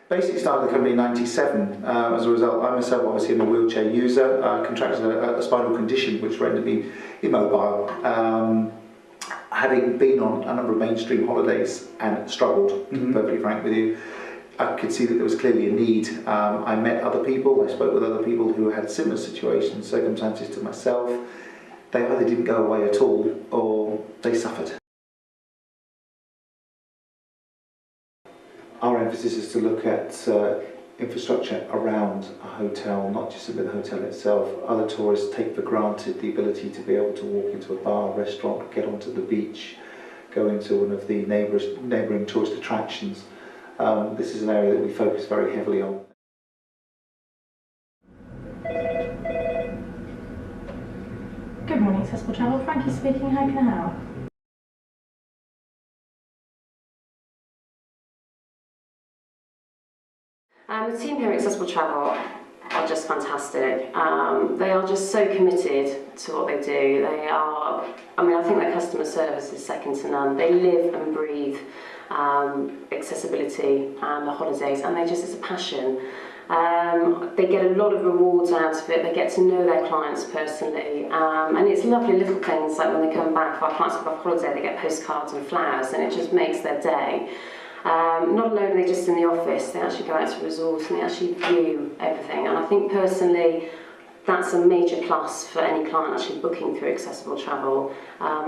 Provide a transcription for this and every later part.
Basically started the company in '97. As a result, I myself obviously am a wheelchair user, contracted a spinal condition which rendered me immobile. Having been on a number of mainstream holidays and struggled, to be perfectly frank with you, I could see that there was clearly a need. I met other people, I spoke with other people who had similar situations, circumstances to myself. They either didn't go away at all or they suffered. Our emphasis is to look at infrastructure around a hotel, not just within the hotel itself. Other tourists take for granted the ability to be able to walk into a bar, restaurant, get onto the beach, go into one of the neighbouring tourist attractions. This is an area that we focus very heavily on. Good morning, Accessible Travel. Frankie speaking. How can I help? The team here at Accessible Travel are just fantastic. They are just so committed to what they do. They are, I think their customer service is second to none. They live and breathe accessibility and the holidays, and it's a passion. They get a lot of rewards out of it. They get to know their clients personally, and it's lovely little things like when they come back, if our clients come off holiday, they get postcards and flowers, and it just makes their day. Not only are they just in the office, they actually go out to resorts and they actually view everything, and I think personally that's a major plus for any client actually booking through Accessible Travel.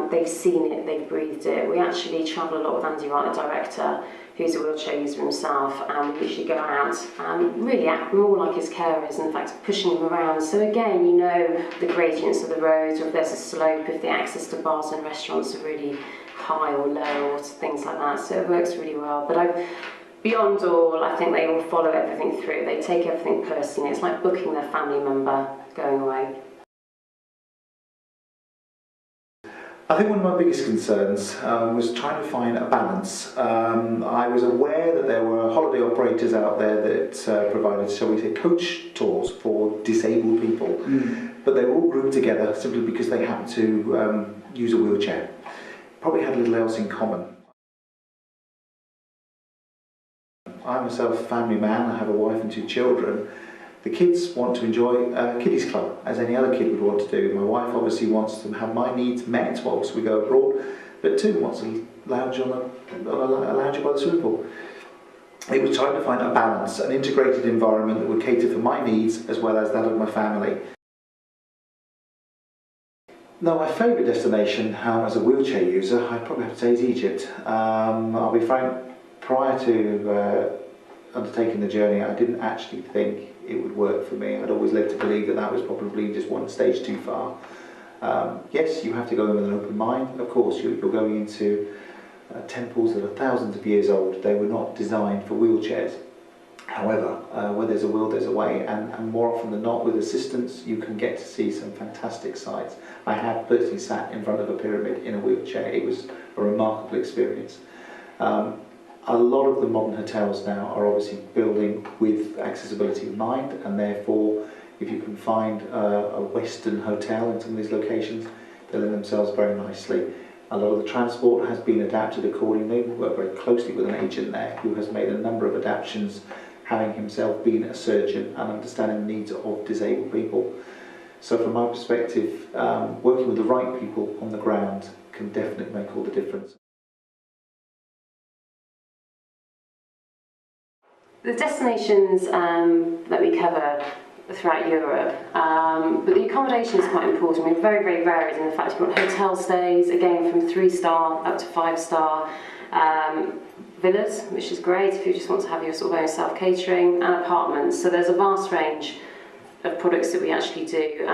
They've seen it, they've breathed it. We actually travel a lot with Andy Wright, the director, who's a wheelchair user himself, and we usually go out and really act more like his carers, in fact pushing him around. So again, you know the gradients of the roads, or if there's a slope, if the access to bars and restaurants are really high or low, or things like that. So it works really well. But beyond all, I think they will follow everything through. They take everything personally. It's like booking their family member going away. I think one of my biggest concerns was trying to find a balance. I was aware that there were holiday operators out there that provided, shall we say, coach tours for disabled people, but they were all grouped together simply because they happened to use a wheelchair. Probably had little else in common. I'm myself a family man, I have a wife and 2 children. The kids want to enjoy a kiddies club, as any other kid would want to do. My wife obviously wants to have my needs met whilst we go abroad, but too wants to lounge on a lounger by the swimming pool. It was trying to find a balance, an integrated environment that would cater for my needs as well as that of my family. Now, my favourite destination as a wheelchair user, I'd probably have to say is Egypt. I'll be frank, prior to undertaking the journey, I didn't actually think it would work for me. I'd always led to believe that that was probably just one stage too far. Yes, you have to go in with an open mind. Of course, you're going into temples that are thousands of years old. They were not designed for wheelchairs. However, where there's a will, there's a way, and more often than not, with assistance, you can get to see some fantastic sights. I have personally sat in front of a pyramid in a wheelchair. It was a remarkable experience. A lot of the modern hotels now are obviously building with accessibility in mind, and therefore, if you can find a Western hotel in some of these locations, they lend themselves very nicely. A lot of the transport has been adapted accordingly. We work very closely with an agent there who has made a number of adaptations, having himself been a surgeon and understanding the needs of disabled people. So from my perspective, working with the right people on the ground can definitely make all the difference. The destinations that we cover throughout Europe, but the accommodation is quite important. We're very, very varied in the fact we've got hotel stays, again from 3-star up to 5-star, villas, which is great if you just want to have your sort of own self-catering, and apartments. So there's a vast range of products that we actually do.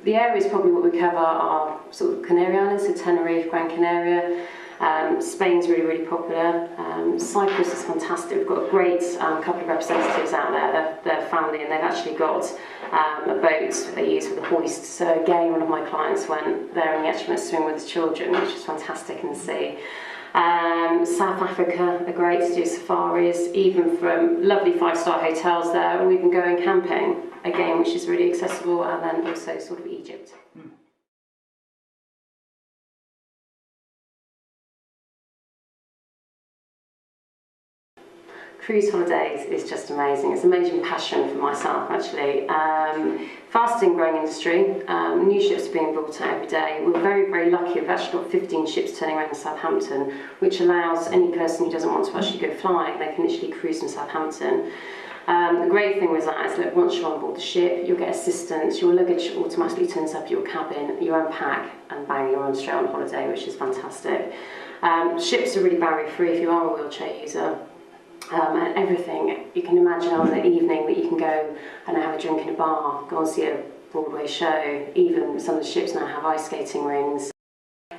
The areas probably what we cover are sort of Canary Islands, so Tenerife, Gran Canaria. Spain's really, really popular. Cyprus is fantastic. We've got a great couple of representatives out there, their family, and they've actually got a boat they use for the hoist. So again, one of my clients went there and he actually went swimming with his children, which is fantastic in the sea. South Africa are great to do safaris, even from lovely 5-star hotels there, or even going camping, again, which is really accessible, and then also sort of Egypt. Cruise holidays is just amazing. It's an amazing passion for myself, actually. Fastest growing industry, new ships are being brought out every day. We're very, very lucky. We've actually got 15 ships turning around in Southampton, which allows any person who doesn't want to actually go flying, they can literally cruise in Southampton. The great thing with that is that once you're on board the ship, you'll get assistance, your luggage automatically turns up your cabin, you unpack and bang, you're on straight on holiday, which is fantastic. Ships are really barrier free if you are a wheelchair user. And everything, you can imagine on the evening that you can go and have a drink in a bar, go and see a Broadway show, even some of the ships now have ice skating rings.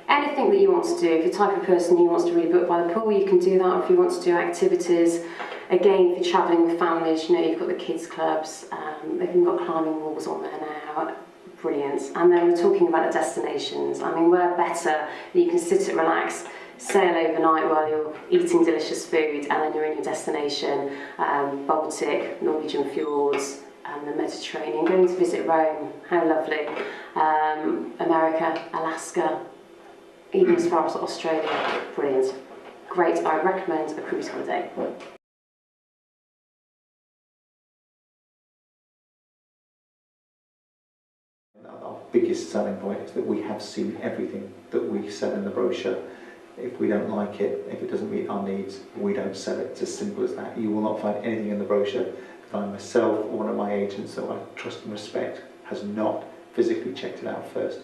Anything that you want to do, if you're the type of person who wants to read a book by the pool, you can do that. Or if you want to do activities, again, if you're travelling with families, you know, you've got the kids clubs, they've even got climbing walls on there now, brilliant. And then we're talking about the destinations. I mean, where better, you can sit and relax, sail overnight while you're eating delicious food, and then you're in your destination, Baltic, Norwegian fjords, the Mediterranean, going to visit Rome, how lovely, America, Alaska, even as far as Australia, brilliant. Great, I recommend a cruise holiday. Our biggest selling point is that we have seen everything that we sell in the brochure. If we don't like it, if it doesn't meet our needs, we don't sell it. It's as simple as that. You will not find anything in the brochure that I myself or one of my agents that I trust and respect has not physically checked it out first.